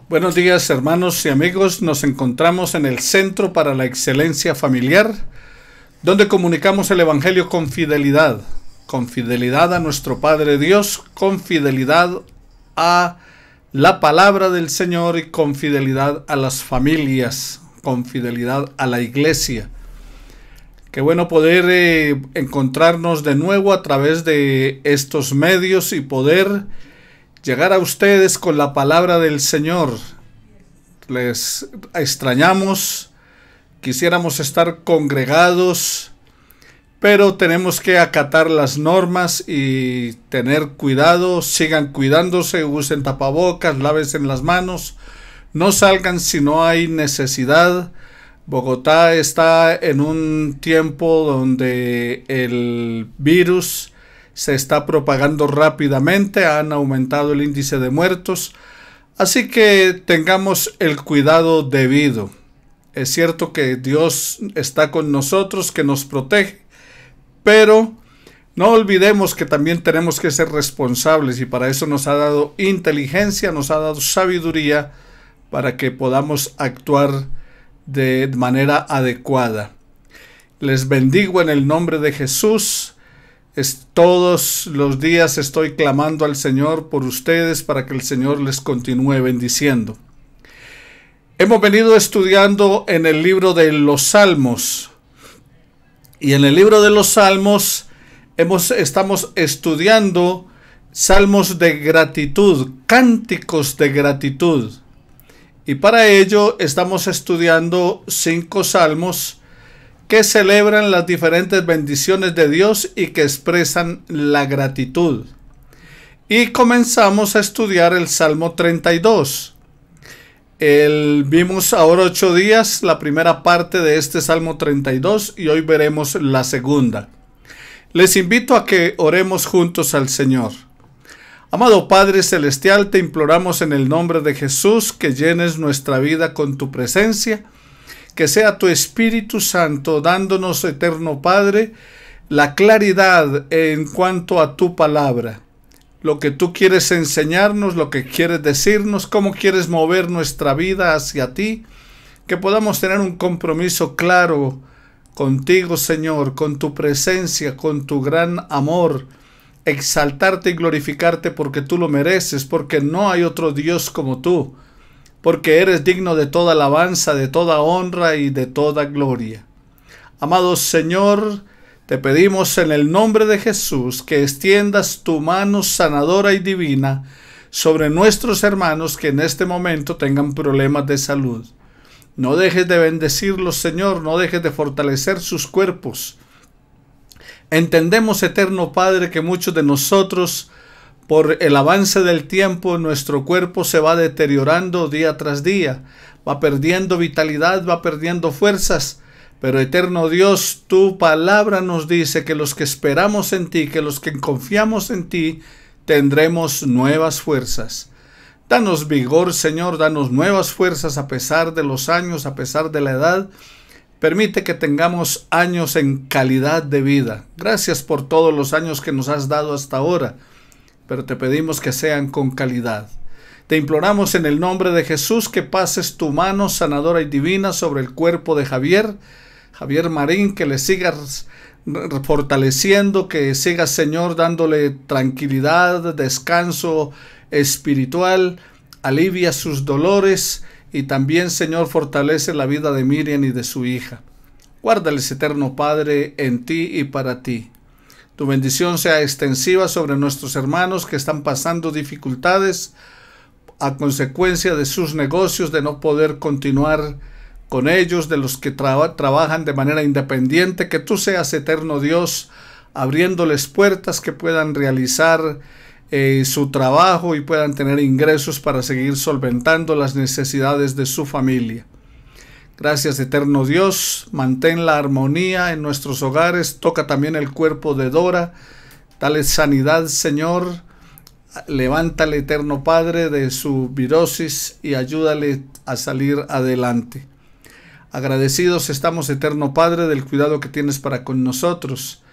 Buenos días, hermanos y amigos. Nos encontramos en el Centro para la Excelencia Familiar, donde comunicamos el Evangelio con fidelidad a nuestro Padre Dios, con fidelidad a la palabra del Señor y con fidelidad a las familias, con fidelidad a la iglesia. Qué bueno poder encontrarnos de nuevo a través de estos medios y poder llegar a ustedes con la palabra del Señor. Les extrañamos, quisiéramos estar congregados, pero tenemos que acatar las normas y tener cuidado. Sigan cuidándose, usen tapabocas, lávense las manos, no salgan si no hay necesidad. Bogotá está en un tiempo donde el virus se está propagando rápidamente, han aumentado el índice de muertos, así que tengamos el cuidado debido. Es cierto que Dios está con nosotros, que nos protege, pero no olvidemos que también tenemos que ser responsables y para eso nos ha dado inteligencia, nos ha dado sabiduría para que podamos actuar de manera adecuada. Les bendigo en el nombre de Jesús. Todos los días estoy clamando al Señor por ustedes para que el Señor les continúe bendiciendo. Hemos venido estudiando en el libro de los Salmos. Y en el libro de los Salmos estamos estudiando salmos de gratitud, cánticos de gratitud. Y para ello estamos estudiando 5 salmos que celebran las diferentes bendiciones de Dios y que expresan la gratitud. Y comenzamos a estudiar el Salmo 32. Vimos ahora 8 días la primera parte de este Salmo 32 y hoy veremos la segunda. Les invito a que oremos juntos al Señor. Amado Padre Celestial, te imploramos en el nombre de Jesús que llenes nuestra vida con tu presencia, que sea tu Espíritu Santo dándonos, eterno Padre, la claridad en cuanto a tu palabra, lo que tú quieres enseñarnos, lo que quieres decirnos, cómo quieres mover nuestra vida hacia ti, que podamos tener un compromiso claro contigo, Señor, con tu presencia, con tu gran amor, exaltarte y glorificarte porque tú lo mereces, porque no hay otro Dios como tú, porque eres digno de toda alabanza, de toda honra y de toda gloria. Amado Señor, te pedimos en el nombre de Jesús que extiendas tu mano sanadora y divina sobre nuestros hermanos que en este momento tengan problemas de salud. No dejes de bendecirlos, Señor, no dejes de fortalecer sus cuerpos. Entendemos, eterno Padre, que muchos de nosotros, por el avance del tiempo, nuestro cuerpo se va deteriorando día tras día, va perdiendo vitalidad, va perdiendo fuerzas, pero eterno Dios, tu palabra nos dice que los que esperamos en ti, que los que confiamos en ti, tendremos nuevas fuerzas. Danos vigor, Señor, danos nuevas fuerzas a pesar de los años, a pesar de la edad. Permite que tengamos años en calidad de vida. Gracias por todos los años que nos has dado hasta ahora, pero te pedimos que sean con calidad. Te imploramos en el nombre de Jesús que pases tu mano sanadora y divina sobre el cuerpo de Javier Marín, que le sigas fortaleciendo, que sigas, Señor, dándole tranquilidad, descanso espiritual, alivia sus dolores y también, Señor, fortalece la vida de Miriam y de su hija. Guárdales, eterno Padre, en ti y para ti. Tu bendición sea extensiva sobre nuestros hermanos que están pasando dificultades a consecuencia de sus negocios, de no poder continuar con ellos, de los que trabajan de manera independiente. Que tú seas, eterno Dios, abriéndoles puertas que puedan realizar su trabajo y puedan tener ingresos para seguir solventando las necesidades de su familia. Gracias, eterno Dios, mantén la armonía en nuestros hogares, toca también el cuerpo de Dora, dale sanidad, Señor, levántale, eterno Padre, de su virosis y ayúdale a salir adelante. Agradecidos estamos, eterno Padre, del cuidado que tienes para con nosotros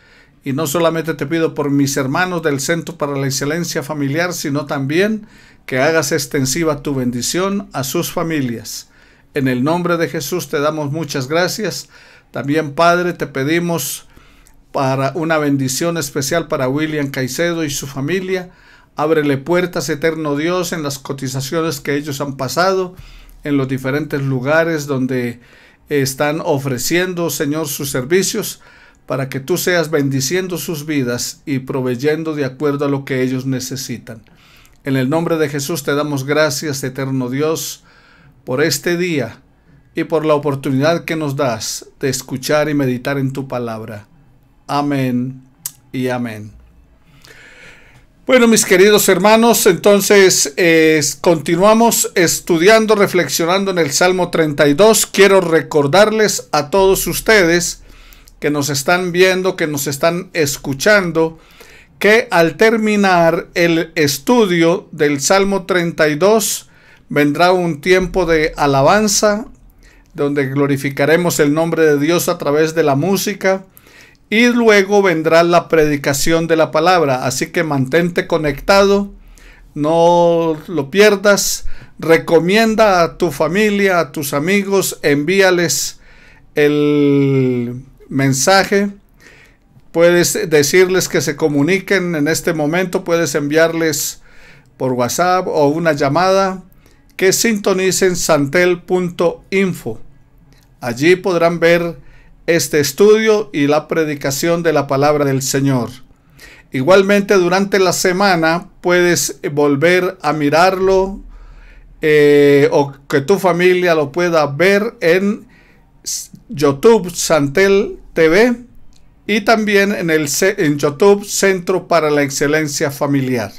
Y no solamente te pido por mis hermanos del Centro para la Excelencia Familiar, sino también que hagas extensiva tu bendición a sus familias. En el nombre de Jesús te damos muchas gracias. También, Padre, te pedimos para una bendición especial para William Caicedo y su familia. Ábrele puertas, eterno Dios, en las cotizaciones que ellos han pasado, en los diferentes lugares donde están ofreciendo, Señor, sus servicios, para que tú seas bendiciendo sus vidas y proveyendo de acuerdo a lo que ellos necesitan. En el nombre de Jesús te damos gracias, eterno Dios, por este día y por la oportunidad que nos das de escuchar y meditar en tu palabra. Amén y amén. Bueno, mis queridos hermanos, entonces continuamos estudiando, reflexionando en el Salmo 32. Quiero recordarles a todos ustedes que nos están viendo, que nos están escuchando, que al terminar el estudio del Salmo 32 vendrá un tiempo de alabanza donde glorificaremos el nombre de Dios a través de la música. Y luego vendrá la predicación de la palabra. Así que mantente conectado, no lo pierdas. Recomienda a tu familia, a tus amigos, envíales el mensaje. Puedes decirles que se comuniquen en este momento. Puedes enviarles por WhatsApp o una llamada, que sintonicen santel.info. Allí podrán ver este estudio y la predicación de la palabra del Señor. Igualmente, durante la semana puedes volver a mirarlo o que tu familia lo pueda ver en YouTube Santel TV y también en YouTube Centro para la Excelencia Familiar.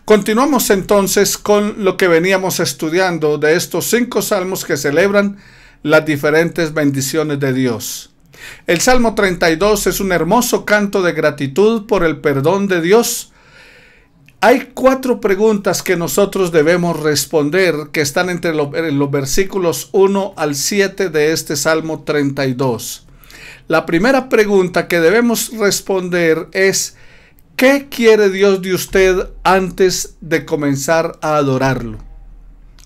Continuamos entonces con lo que veníamos estudiando de estos 5 salmos que celebran las diferentes bendiciones de Dios. El Salmo 32 es un hermoso canto de gratitud por el perdón de Dios. Hay 4 preguntas que nosotros debemos responder, que están entre los versículos 1 al 7 de este Salmo 32. La primera pregunta que debemos responder es: ¿qué quiere Dios de usted antes de comenzar a adorarlo?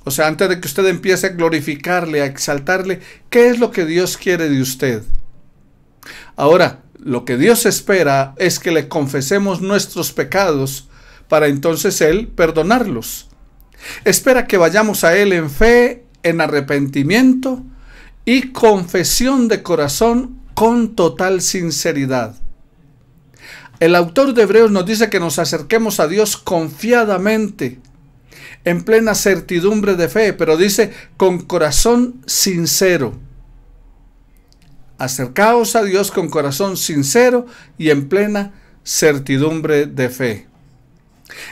O sea, antes de que usted empiece a glorificarle, a exaltarle, ¿qué es lo que Dios quiere de usted? Ahora, lo que Dios espera es que le confesemos nuestros pecados para entonces Él perdonarlos. Espera que vayamos a Él en fe, en arrepentimiento y confesión de corazón con total sinceridad. El autor de Hebreos nos dice que nos acerquemos a Dios confiadamente, en plena certidumbre de fe, pero dice con corazón sincero. Acercaos a Dios con corazón sincero y en plena certidumbre de fe.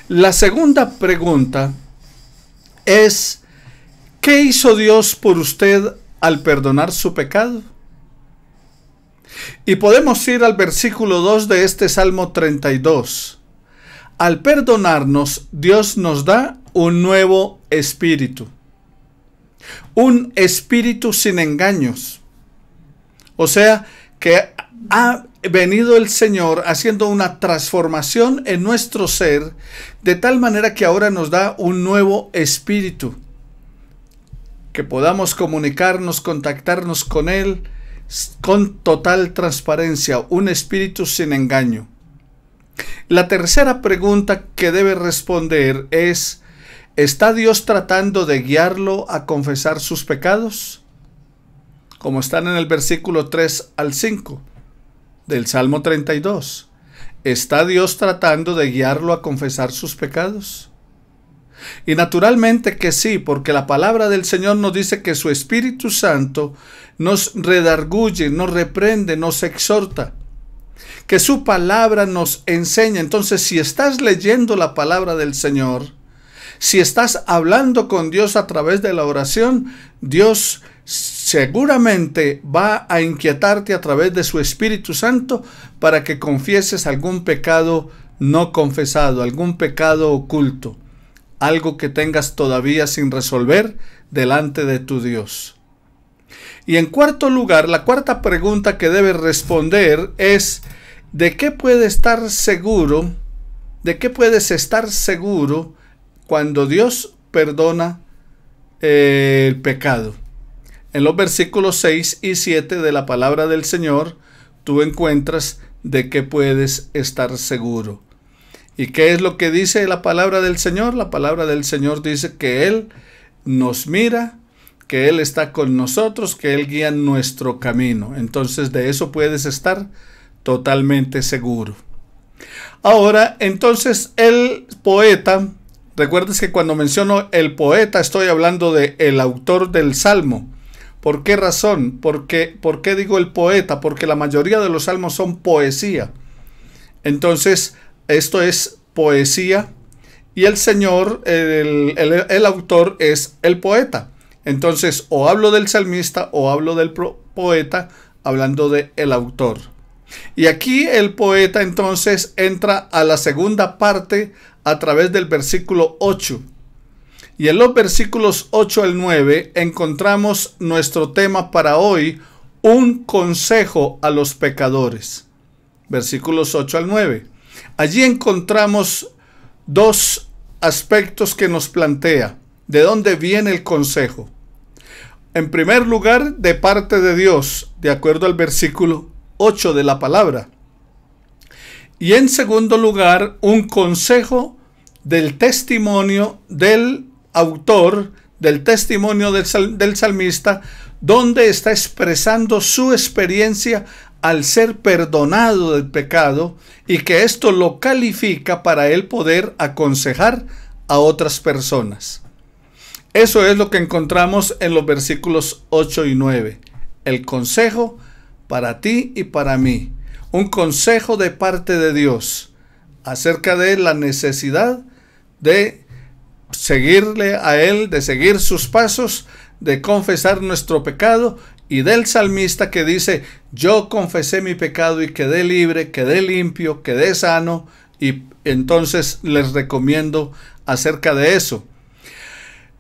La segunda pregunta es: ¿qué hizo Dios por usted al perdonar su pecado? Y podemos ir al versículo 2 de este Salmo 32. Al perdonarnos, Dios nos da un nuevo espíritu. Un espíritu sin engaños. O sea, que ha venido el Señor haciendo una transformación en nuestro ser, de tal manera que ahora nos da un nuevo espíritu. Que podamos comunicarnos, contactarnos con Él con total transparencia, un espíritu sin engaño. La tercera pregunta que debe responder es: ¿está Dios tratando de guiarlo a confesar sus pecados? Como están en el versículo 3 al 5 del Salmo 32. ¿Está Dios tratando de guiarlo a confesar sus pecados? Y naturalmente que sí, porque la palabra del Señor nos dice que su Espíritu Santo nos redarguye, nos reprende, nos exhorta, que su palabra nos enseña. Entonces, si estás leyendo la palabra del Señor, si estás hablando con Dios a través de la oración, Dios seguramente va a inquietarte a través de su Espíritu Santo para que confieses algún pecado no confesado, algún pecado oculto, algo que tengas todavía sin resolver delante de tu Dios. Y en cuarto lugar, la cuarta pregunta que debes responder es: ¿de qué puede estar seguro? ¿De qué puedes estar seguro cuando Dios perdona el pecado? En los versículos 6 y 7 de la palabra del Señor, tú encuentras de qué puedes estar seguro. ¿Y qué es lo que dice la palabra del Señor? La palabra del Señor dice que Él nos mira, que Él está con nosotros, que Él guía nuestro camino. Entonces de eso puedes estar totalmente seguro. Ahora, entonces el poeta, recuerdes que cuando menciono el poeta estoy hablando de el autor del Salmo. ¿Por qué razón? ¿Por qué digo el poeta? Porque la mayoría de los salmos son poesía. Entonces, esto es poesía y el Señor, el autor es el poeta. Entonces, o hablo del salmista o hablo del poeta, hablando de el autor. Y aquí el poeta entonces entra a la segunda parte a través del versículo 8. Y en los versículos 8 al 9 encontramos nuestro tema para hoy, un consejo a los pecadores. Versículos 8 al 9. Allí encontramos dos aspectos que nos plantea. ¿De dónde viene el consejo? En primer lugar, de parte de Dios, de acuerdo al versículo 8 de la palabra. Y en segundo lugar, un consejo del testimonio del autor, del testimonio del salmista, donde está expresando su experiencia al ser perdonado del pecado y que esto lo califica para él poder aconsejar a otras personas. Eso es lo que encontramos en los versículos 8 y 9. El consejo para ti y para mí. Un consejo de parte de Dios acerca de la necesidad de seguirle a Él, de seguir sus pasos, de confesar nuestro pecado, y del salmista que dice: yo confesé mi pecado y quedé libre, quedé limpio, quedé sano. Y entonces les recomiendo acerca de eso.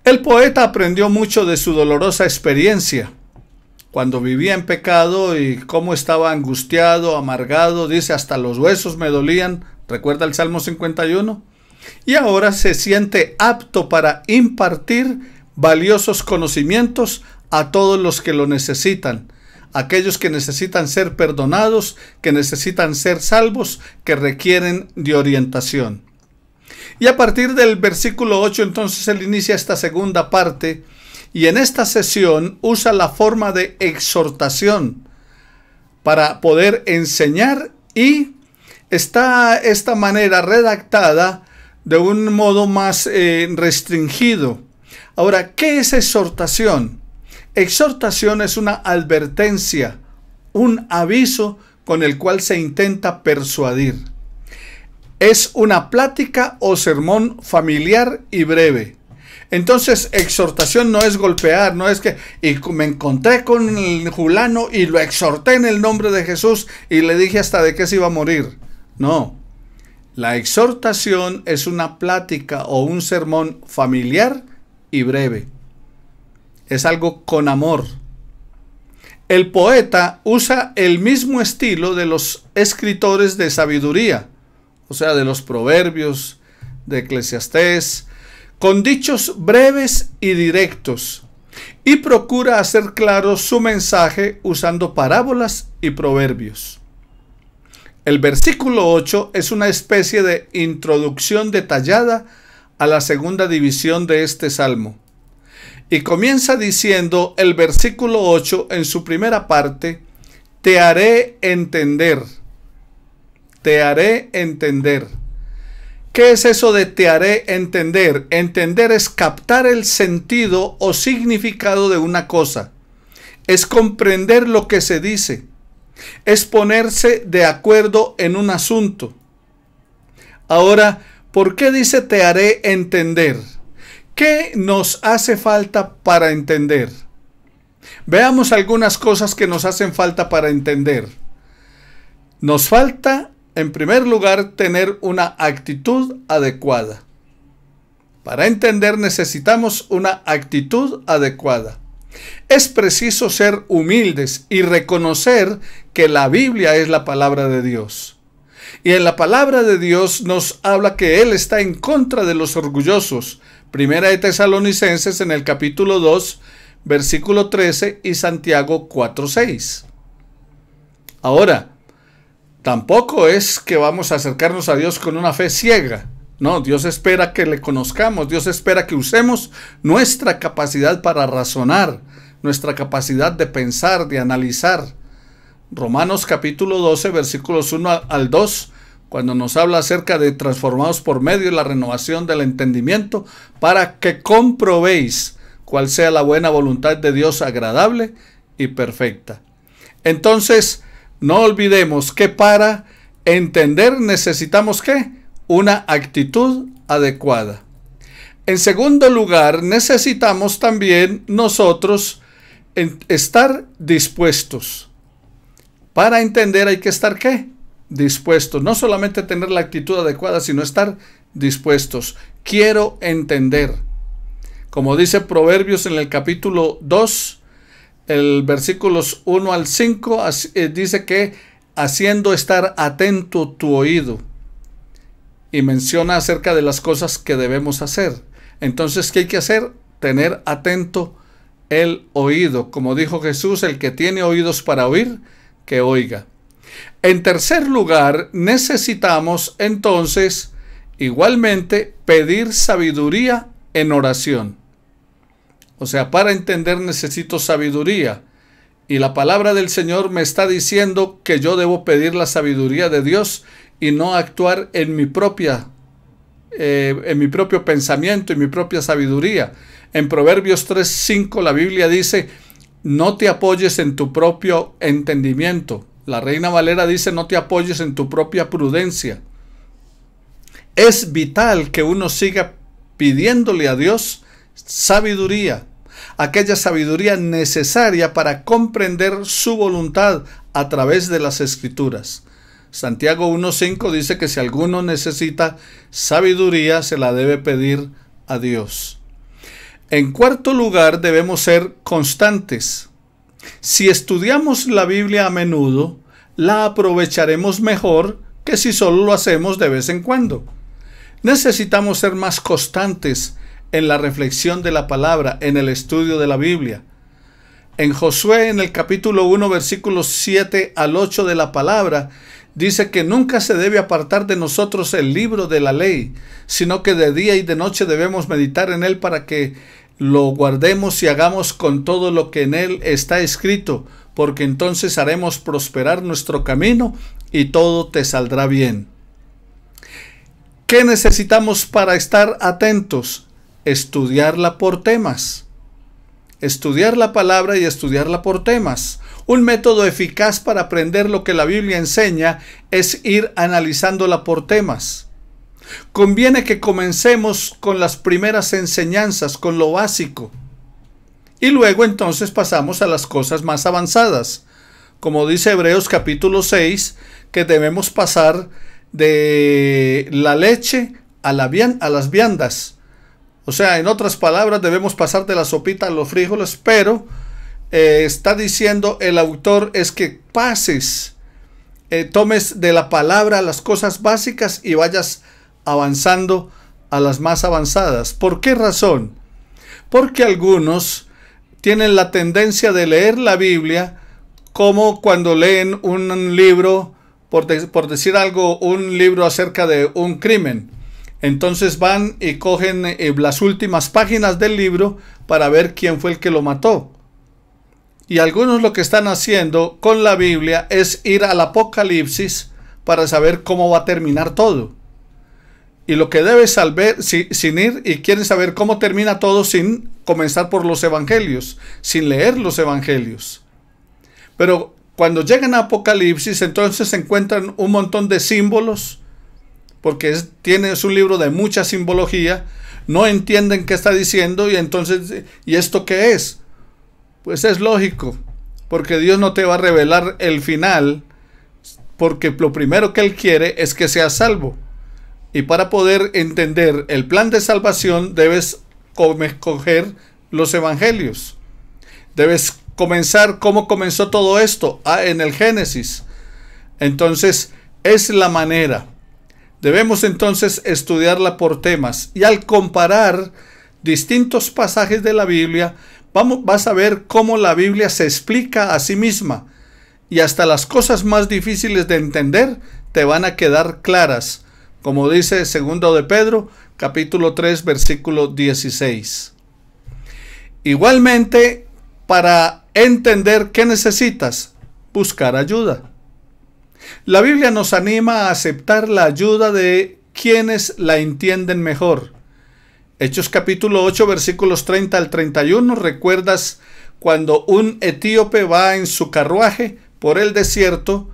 El poeta aprendió mucho de su dolorosa experiencia cuando vivía en pecado y cómo estaba angustiado, amargado. Dice: hasta los huesos me dolían. ¿Recuerda el Salmo 51? Y ahora se siente apto para impartir valiosos conocimientos a todos los que lo necesitan. Aquellos que necesitan ser perdonados, que necesitan ser salvos, que requieren de orientación. Y a partir del versículo 8 entonces él inicia esta segunda parte, y en esta sesión usa la forma de exhortación para poder enseñar, y está esta manera redactada de un modo más restringido. Ahora, ¿qué es exhortación? Exhortación es una advertencia, un aviso con el cual se intenta persuadir. Es una plática o sermón familiar y breve. Entonces, exhortación no es golpear, no es que y me encontré con el fulano y lo exhorté en el nombre de Jesús y le dije hasta de qué se iba a morir. No. La exhortación es una plática o un sermón familiar y breve. Es algo con amor. El poeta usa el mismo estilo de los escritores de sabiduría, o sea, de los Proverbios, de Eclesiastés, con dichos breves y directos, y procura hacer claro su mensaje usando parábolas y proverbios. El versículo 8 es una especie de introducción detallada a la segunda división de este salmo. Y comienza diciendo el versículo 8 en su primera parte: te haré entender. Te haré entender. ¿Qué es eso de te haré entender? Entender es captar el sentido o significado de una cosa. Es comprender lo que se dice. Es ponerse de acuerdo en un asunto. Ahora, ¿por qué dice te haré entender? ¿Qué nos hace falta para entender? Veamos algunas cosas que nos hacen falta para entender. Nos falta, en primer lugar, tener una actitud adecuada. Para entender necesitamos una actitud adecuada. Es preciso ser humildes y reconocer que la Biblia es la palabra de Dios. Y en la palabra de Dios nos habla que Él está en contra de los orgullosos. Primera de Tesalonicenses en el capítulo 2, versículo 13 y Santiago 4:6. Ahora, tampoco es que vamos a acercarnos a Dios con una fe ciega. No, Dios espera que le conozcamos. Dios espera que usemos nuestra capacidad para razonar, nuestra capacidad de pensar, de analizar. Romanos capítulo 12, versículos 1 al 2, cuando nos habla acerca de transformados por medio de la renovación del entendimiento, para que comprobéis cuál sea la buena voluntad de Dios agradable y perfecta. Entonces, no olvidemos que para entender necesitamos ¿qué? Una actitud adecuada. En segundo lugar, necesitamos también nosotros estar dispuestos. Para entender hay que estar ¿qué? Dispuestos. No solamente tener la actitud adecuada, sino estar dispuestos. Quiero entender. Como dice Proverbios en el capítulo 2, el versículos 1 al 5, dice que haciendo estar atento tu oído. Y menciona acerca de las cosas que debemos hacer. Entonces, ¿qué hay que hacer? Tener atento el oído. Como dijo Jesús, el que tiene oídos para oír, que oiga. En tercer lugar, necesitamos entonces igualmente pedir sabiduría en oración. O sea, para entender necesito sabiduría. Y la palabra del Señor me está diciendo que yo debo pedir la sabiduría de Dios y no actuar en mi propio pensamiento y mi propia sabiduría. En Proverbios 3:5 la Biblia dice: no te apoyes en tu propio entendimiento. La Reina Valera dice: no te apoyes en tu propia prudencia. Es vital que uno siga pidiéndole a Dios sabiduría, aquella sabiduría necesaria para comprender su voluntad a través de las Escrituras. Santiago 1:5 dice que si alguno necesita sabiduría, se la debe pedir a Dios. En cuarto lugar, debemos ser constantes. Si estudiamos la Biblia a menudo, la aprovecharemos mejor que si solo lo hacemos de vez en cuando. Necesitamos ser más constantes en la reflexión de la palabra, en el estudio de la Biblia. En Josué, en el capítulo 1, versículos 7 al 8 de la palabra, dice que nunca se debe apartar de nosotros el libro de la ley, sino que de día y de noche debemos meditar en él para que lo guardemos y hagamos con todo lo que en él está escrito, porque entonces haremos prosperar nuestro camino y todo te saldrá bien. ¿Qué necesitamos para estar atentos? Estudiarla por temas. Estudiar la palabra y estudiarla por temas. Un método eficaz para aprender lo que la Biblia enseña es ir analizándola por temas. Conviene que comencemos con las primeras enseñanzas, con lo básico. Y luego entonces pasamos a las cosas más avanzadas. Como dice Hebreos capítulo 6, que debemos pasar de la leche a las viandas. O sea, en otras palabras, debemos pasar de la sopita a los frijoles, pero está diciendo el autor es que pases, tomes de la palabra las cosas básicas y vayas avanzando a las más avanzadas. ¿Por qué razón? Porque algunos tienen la tendencia de leer la Biblia como cuando leen un libro, por decir algo, un libro acerca de un crimen. Entonces van y cogen las últimas páginas del libro para ver quién fue el que lo mató. Y algunos lo que están haciendo con la Biblia es ir al Apocalipsis para saber cómo va a terminar todo. Y lo que debes saber, sin ir y quieren saber cómo termina todo sin comenzar por los evangelios, sin leer los evangelios. Pero cuando llegan a Apocalipsis, entonces se encuentran un montón de símbolos, porque es un libro de mucha simbología, no entienden qué está diciendo y entonces, ¿y esto qué es? Pues es lógico, porque Dios no te va a revelar el final, porque lo primero que Él quiere es que seas salvo. Y para poder entender el plan de salvación debes coger los evangelios. Debes comenzar cómo comenzó todo esto, en el Génesis. Entonces es la manera. Debemos entonces estudiarla por temas, y al comparar distintos pasajes de la Biblia, vas a ver cómo la Biblia se explica a sí misma, y hasta las cosas más difíciles de entender te van a quedar claras, como dice 2 de Pedro, capítulo 3, versículo 16. Igualmente, para entender qué necesitas, buscar ayuda. La Biblia nos anima a aceptar la ayuda de quienes la entienden mejor. Hechos capítulo 8, versículos 30 al 31, ¿recuerdas cuando un etíope va en su carruaje por el desierto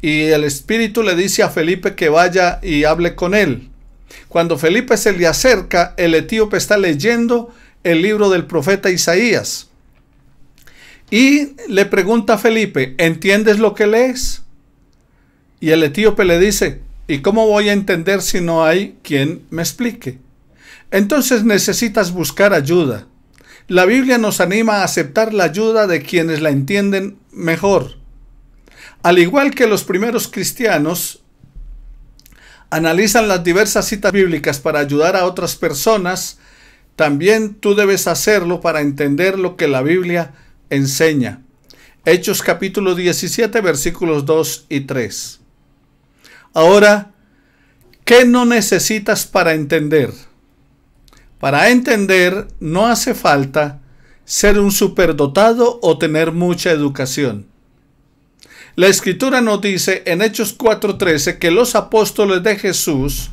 y el Espíritu le dice a Felipe que vaya y hable con él? Cuando Felipe se le acerca, el etíope está leyendo el libro del profeta Isaías y le pregunta a Felipe, ¿entiendes lo que lees? Y el etíope le dice, ¿y cómo voy a entender si no hay quien me explique? Entonces necesitas buscar ayuda. La Biblia nos anima a aceptar la ayuda de quienes la entienden mejor. Al igual que los primeros cristianos analizan las diversas citas bíblicas para ayudar a otras personas, también tú debes hacerlo para entender lo que la Biblia enseña. Hechos capítulo 17, versículos 2 y 3. Ahora, ¿qué no necesitas para entender? Para entender no hace falta ser un superdotado o tener mucha educación. La Escritura nos dice en Hechos 4:13 que los apóstoles de Jesús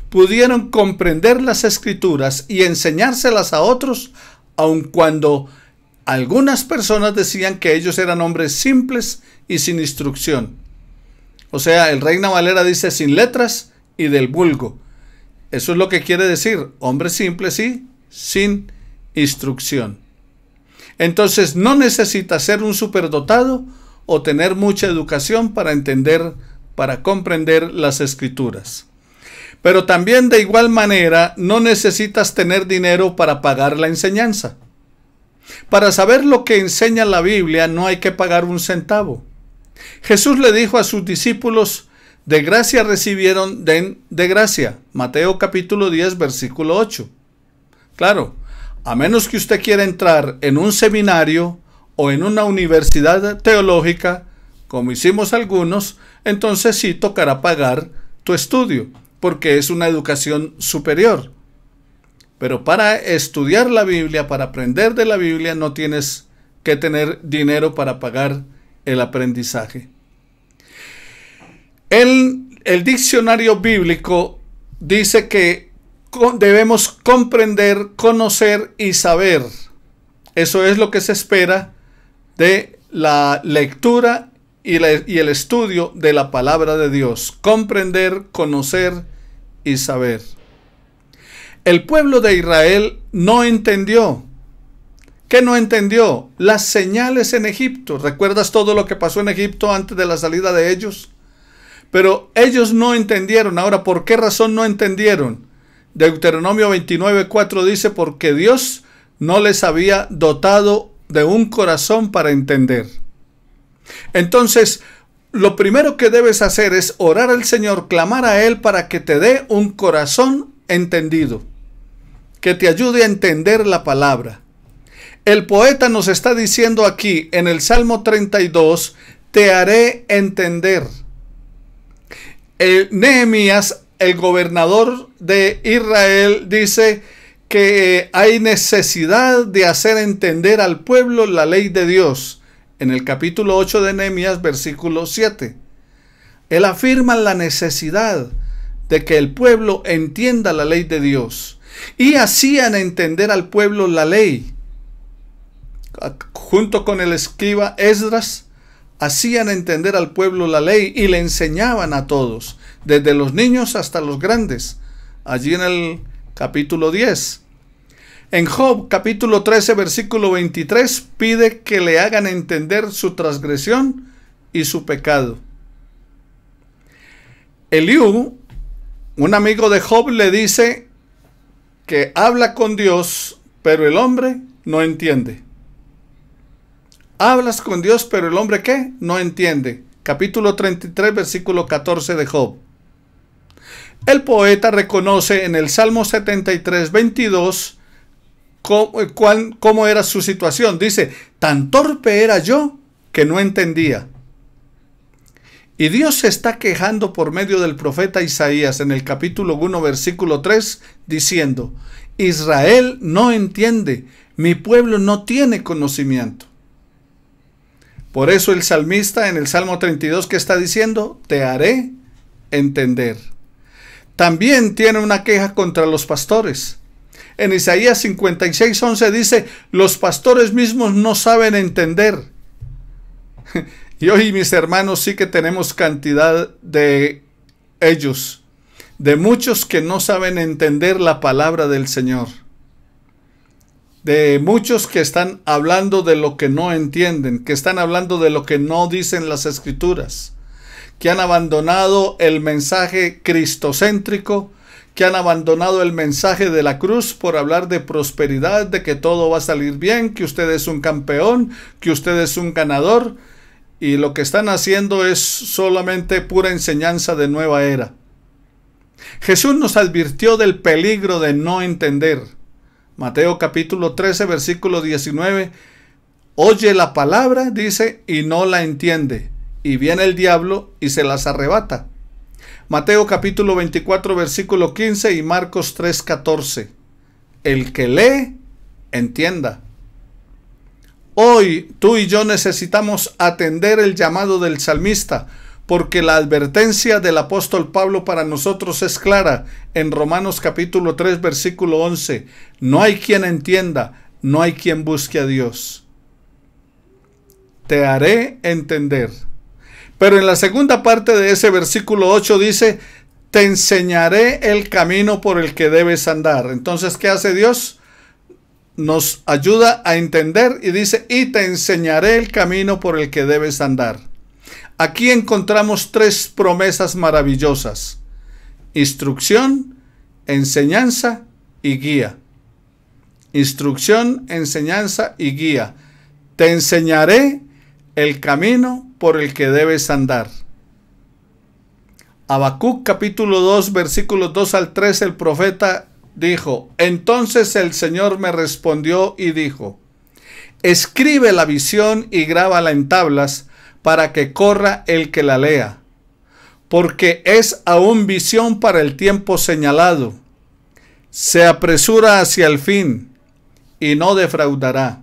pudieron comprender las Escrituras y enseñárselas a otros, aun cuando algunas personas decían que ellos eran hombres simples y sin instrucción. O sea, el Reina Valera dice sin letras y del vulgo. Eso es lo que quiere decir, hombres simples y sin instrucción. Entonces no necesitas ser un superdotado o tener mucha educación para entender, para comprender las Escrituras. Pero también de igual manera no necesitas tener dinero para pagar la enseñanza. Para saber lo que enseña la Biblia no hay que pagar un centavo. Jesús le dijo a sus discípulos, de gracia recibieron, den de gracia. Mateo capítulo 10, versículo 8. Claro, a menos que usted quiera entrar en un seminario o en una universidad teológica, como hicimos algunos, entonces sí tocará pagar tu estudio, porque es una educación superior. Pero para estudiar la Biblia, para aprender de la Biblia, no tienes que tener dinero para pagar el aprendizaje. El diccionario bíblico dice que debemos comprender, conocer y saber. Eso es lo que se espera de la lectura y el estudio de la palabra de Dios. Comprender, conocer y saber. El pueblo de Israel no entendió. ¿Qué no entendió? Las señales en Egipto. ¿Recuerdas todo lo que pasó en Egipto antes de la salida de ellos? Pero ellos no entendieron. Ahora, ¿por qué razón no entendieron? Deuteronomio 29:4 dice, porque Dios no les había dotado de un corazón para entender. Entonces, lo primero que debes hacer es orar al Señor, clamar a Él para que te dé un corazón entendido, que te ayude a entender la palabra. El poeta nos está diciendo aquí en el Salmo 32, te haré entender. Nehemías, el gobernador de Israel, dice que hay necesidad de hacer entender al pueblo la ley de Dios. En el capítulo 8 de Nehemías, versículo 7. Él afirma la necesidad de que el pueblo entienda la ley de Dios. Y hacían entender al pueblo la ley. Junto con el escriba Esdras, hacían entender al pueblo la ley y le enseñaban a todos, desde los niños hasta los grandes, allí en el capítulo 10. En Job, capítulo 13, versículo 23, pide que le hagan entender su transgresión y su pecado. Eliú, un amigo de Job, le dice que habla con Dios, pero el hombre no entiende. Hablas con Dios, pero el hombre ¿qué? No entiende. capítulo 33, versículo 14 de Job. El poeta reconoce en el Salmo 73, 22 cómo era su situación. Dice, tan torpe era yo que no entendía. Y Dios se está quejando por medio del profeta Isaías en el capítulo 1, versículo 3, diciendo, Israel no entiende, mi pueblo no tiene conocimiento. Por eso el salmista en el Salmo 32 que está diciendo, te haré entender. También tiene una queja contra los pastores. En Isaías 56, 11 dice, los pastores mismos no saben entender. Y hoy, mis hermanos, sí que tenemos cantidad de ellos, de muchos que no saben entender la palabra del Señor, de muchos que están hablando de lo que no entienden, que están hablando de lo que no dicen las Escrituras, que han abandonado el mensaje cristocéntrico, que han abandonado el mensaje de la cruz por hablar de prosperidad, de que todo va a salir bien, que usted es un campeón, que usted es un ganador. Y lo que están haciendo es solamente pura enseñanza de nueva era. Jesús nos advirtió del peligro de no entender. Mateo capítulo 13, versículo 19. Oye la palabra, dice, y no la entiende. Y viene el diablo y se las arrebata. Mateo capítulo 24, versículo 15 y Marcos 3, 14. El que lee, entienda. Hoy tú y yo necesitamos atender el llamado del salmista, porque la advertencia del apóstol Pablo para nosotros es clara en Romanos capítulo 3 versículo 11. No hay quien entienda, no hay quien busque a Dios. Te haré entender. Pero en la segunda parte de ese versículo 8 dice, te enseñaré el camino por el que debes andar. Entonces, ¿qué hace Dios? Nos ayuda a entender y dice, y te enseñaré el camino por el que debes andar. Aquí encontramos tres promesas maravillosas: instrucción, enseñanza y guía. Instrucción, enseñanza y guía. Te enseñaré el camino por el que debes andar. Habacuc capítulo 2 versículos 2 al 3, el profeta dijo, entonces el Señor me respondió y dijo, escribe la visión y grábala en tablas para que corra el que la lea, porque es aún visión para el tiempo señalado. Se apresura hacia el fin y no defraudará.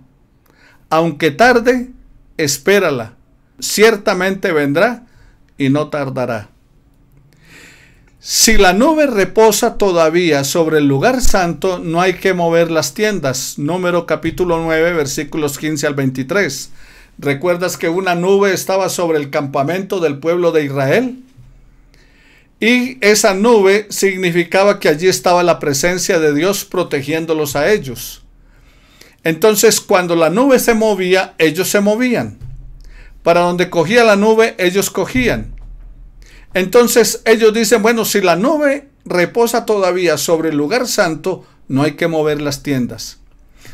Aunque tarde, espérala. Ciertamente vendrá y no tardará. Si la nube reposa todavía sobre el lugar santo, no hay que mover las tiendas. Número capítulo 9, versículos 15 al 23. ¿Recuerdas que una nube estaba sobre el campamento del pueblo de Israel? Y esa nube significaba que allí estaba la presencia de Dios protegiéndolos a ellos. Entonces, cuando la nube se movía, ellos se movían. Para donde cogía la nube, ellos cogían. Entonces ellos dicen, bueno, si la nube reposa todavía sobre el lugar santo, no hay que mover las tiendas.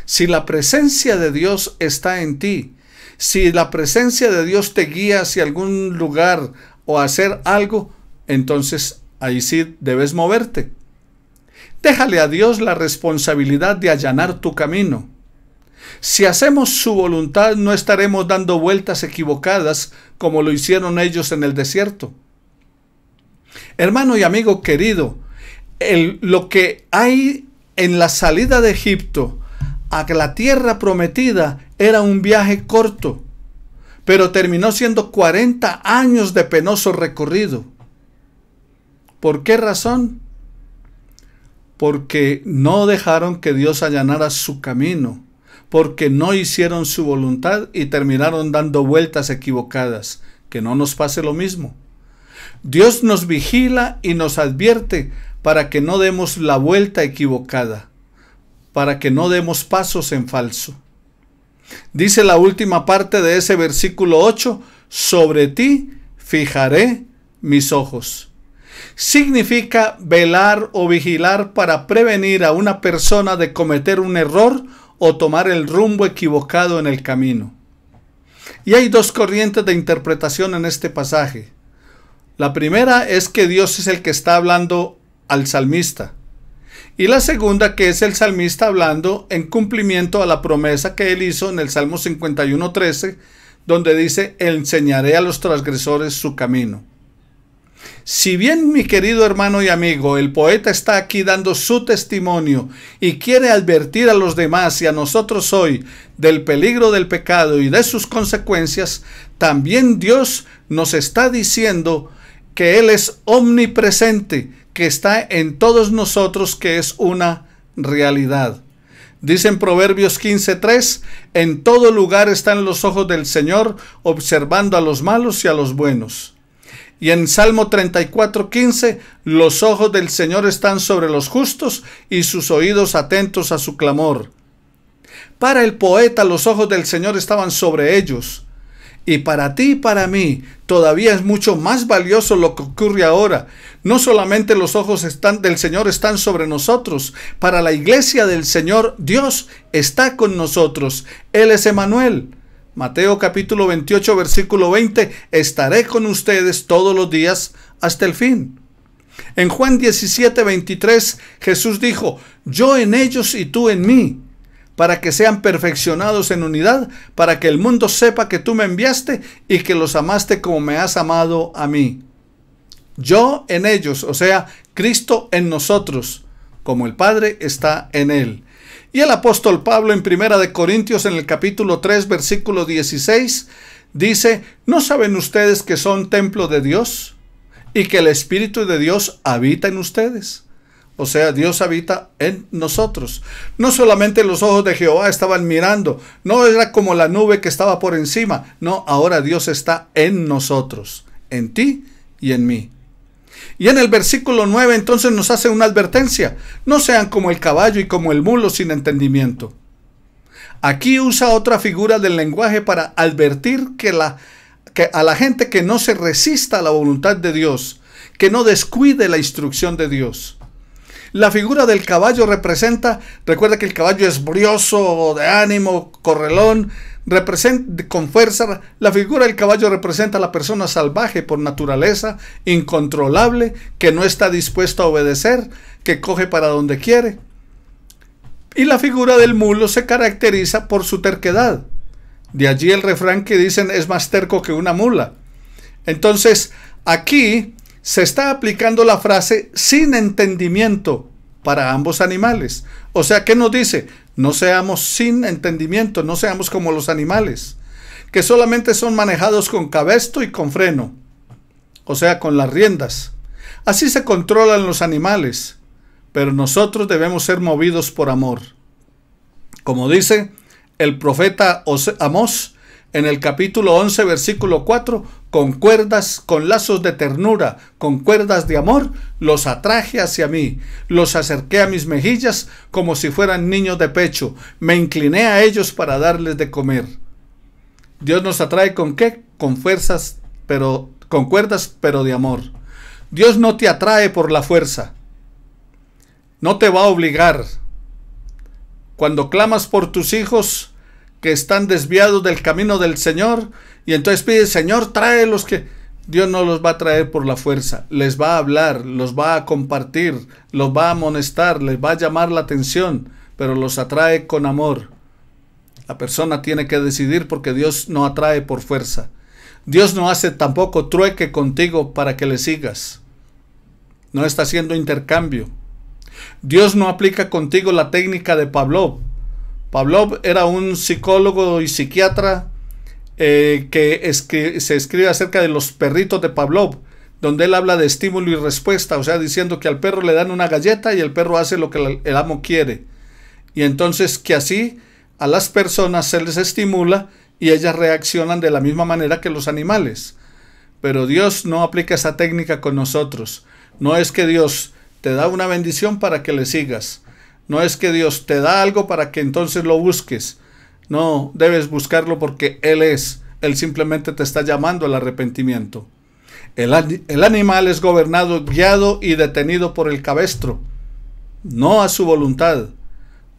Si la presencia de Dios está en ti, si la presencia de Dios te guía hacia algún lugar o a hacer algo, entonces ahí sí debes moverte. Déjale a Dios la responsabilidad de allanar tu camino. Si hacemos su voluntad, no estaremos dando vueltas equivocadas como lo hicieron ellos en el desierto. Hermano y amigo querido, lo que hay en la salida de Egipto a la tierra prometida era un viaje corto, pero terminó siendo 40 años de penoso recorrido. ¿Por qué razón? Porque no dejaron que Dios allanara su camino, porque no hicieron su voluntad y terminaron dando vueltas equivocadas. Que no nos pase lo mismo. Dios nos vigila y nos advierte para que no demos la vuelta equivocada, para que no demos pasos en falso. Dice la última parte de ese versículo 8, sobre ti fijaré mis ojos. Significa velar o vigilar para prevenir a una persona de cometer un error o tomar el rumbo equivocado en el camino. Y hay dos corrientes de interpretación en este pasaje. La primera es que Dios es el que está hablando al salmista. Y la segunda, que es el salmista hablando en cumplimiento a la promesa que él hizo en el Salmo 51:13, donde dice: enseñaré a los transgresores su camino. Si bien, mi querido hermano y amigo, el poeta está aquí dando su testimonio y quiere advertir a los demás y a nosotros hoy del peligro del pecado y de sus consecuencias, también Dios nos está diciendo que Él es omnipresente, que está en todos nosotros, que es una realidad. Dice en Proverbios 15:3: en todo lugar están los ojos del Señor, observando a los malos y a los buenos. Y en Salmo 34:15: los ojos del Señor están sobre los justos y sus oídos atentos a su clamor. Para el poeta, los ojos del Señor estaban sobre ellos. Y para ti y para mí todavía es mucho más valioso lo que ocurre ahora. No solamente los ojos del Señor están sobre nosotros. Para la iglesia del Señor, Dios está con nosotros. Él es Emmanuel. Mateo capítulo 28 versículo 20: estaré con ustedes todos los días hasta el fin. En Juan 17:23 Jesús dijo: yo en ellos y tú en mí, para que sean perfeccionados en unidad, para que el mundo sepa que tú me enviaste y que los amaste como me has amado a mí. Yo en ellos, o sea, Cristo en nosotros, como el Padre está en él. Y el apóstol Pablo en 1 Corintios en el capítulo 3 versículo 16 dice: ¿no saben ustedes que son templo de Dios y que el Espíritu de Dios habita en ustedes? O sea, Dios habita en nosotros. No solamente los ojos de Jehová estaban mirando, no era como la nube que estaba por encima. No, ahora Dios está en nosotros, en ti y en mí. Y en el versículo 9 entonces nos hace una advertencia: no sean como el caballo y como el mulo sin entendimiento. Aquí usa otra figura del lenguaje para advertir que a la gente que no se resista a la voluntad de Dios, que no descuide la instrucción de Dios. La figura del caballo representa, recuerda que el caballo es brioso, de ánimo, correlón, representa con fuerza. La figura del caballo representa a la persona salvaje por naturaleza, incontrolable, que no está dispuesto a obedecer, que coge para donde quiere. Y la figura del mulo se caracteriza por su terquedad. De allí el refrán que dicen: es más terco que una mula. Entonces, aquí se está aplicando la frase sin entendimiento para ambos animales. O sea, ¿qué nos dice? No seamos sin entendimiento, no seamos como los animales, que solamente son manejados con cabestro y con freno, o sea, con las riendas. Así se controlan los animales, pero nosotros debemos ser movidos por amor. Como dice el profeta Amós en el capítulo 11 versículo 4: con cuerdas, con lazos de ternura, con cuerdas de amor, los atraje hacia mí, los acerqué a mis mejillas como si fueran niños de pecho, me incliné a ellos para darles de comer. Dios nos atrae ¿con qué? Con fuerzas, con cuerdas, pero de amor. Dios no te atrae por la fuerza, no te va a obligar. Cuando clamas por tus hijos que están desviados del camino del Señor, y entonces pides: Señor, tráelos, que Dios no los va a traer por la fuerza, les va a hablar, los va a compartir, los va a amonestar, les va a llamar la atención, pero los atrae con amor. La persona tiene que decidir, porque Dios no atrae por fuerza. Dios no hace tampoco trueque contigo para que le sigas. No está haciendo intercambio. Dios no aplica contigo la técnica de Pavlov. Pavlov era un psicólogo y psiquiatra que se escribe acerca de los perritos de Pavlov, donde él habla de estímulo y respuesta, o sea, diciendo que al perro le dan una galleta y el perro hace lo que el amo quiere. Y entonces que así a las personas se les estimula y ellas reaccionan de la misma manera que los animales. Pero Dios no aplica esa técnica con nosotros. No es que Dios te da una bendición para que le sigas. No es que Dios te da algo para que entonces lo busques. No, debes buscarlo porque Él simplemente te está llamando al arrepentimiento. El animal es gobernado, guiado y detenido por el cabestro, no a su voluntad.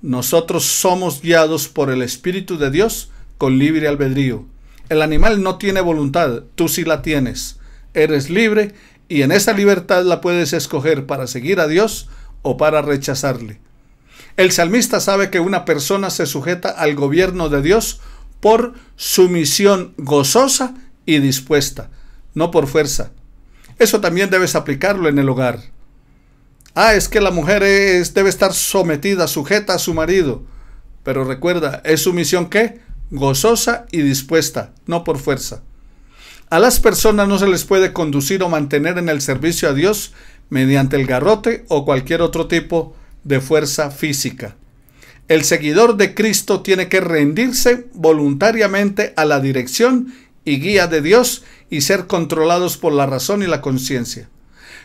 Nosotros somos guiados por el Espíritu de Dios con libre albedrío. El animal no tiene voluntad, tú sí la tienes. Eres libre y en esa libertad la puedes escoger para seguir a Dios o para rechazarle. El salmista sabe que una persona se sujeta al gobierno de Dios por sumisión gozosa y dispuesta, no por fuerza. Eso también debes aplicarlo en el hogar. Es que la mujer debe estar sometida, sujeta a su marido. Pero recuerda, ¿es sumisión qué? Gozosa y dispuesta, no por fuerza. A las personas no se les puede conducir o mantener en el servicio a Dios mediante el garrote o cualquier otro tipo de fuerza física. El seguidor de Cristo tiene que rendirse voluntariamente a la dirección y guía de Dios y ser controlados por la razón y la conciencia.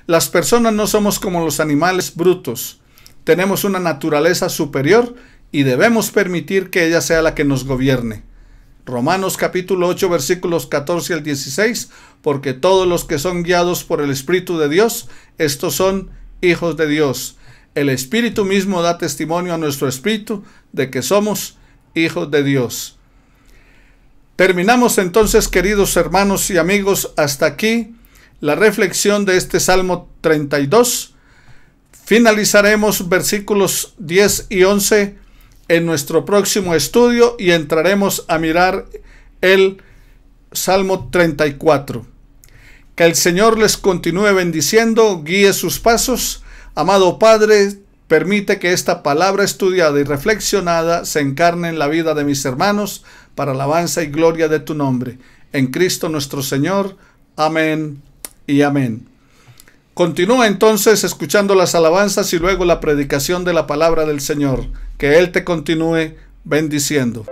Las personas no somos como los animales brutos. Tenemos una naturaleza superior y debemos permitir que ella sea la que nos gobierne. Romanos capítulo 8 versículos 14 al 16, porque todos los que son guiados por el Espíritu de Dios, estos son hijos de Dios. El Espíritu mismo da testimonio a nuestro espíritu de que somos hijos de Dios. Terminamos entonces, queridos hermanos y amigos, hasta aquí la reflexión de este Salmo 32. Finalizaremos versículos 10 y 11 en nuestro próximo estudio y entraremos a mirar el Salmo 34. Que el Señor les continúe bendiciendo, guíe sus pasos. Amado Padre, permite que esta palabra estudiada y reflexionada se encarne en la vida de mis hermanos para alabanza y gloria de tu nombre. En Cristo nuestro Señor. Amén y amén. Continúa entonces escuchando las alabanzas y luego la predicación de la palabra del Señor. Que Él te continúe bendiciendo.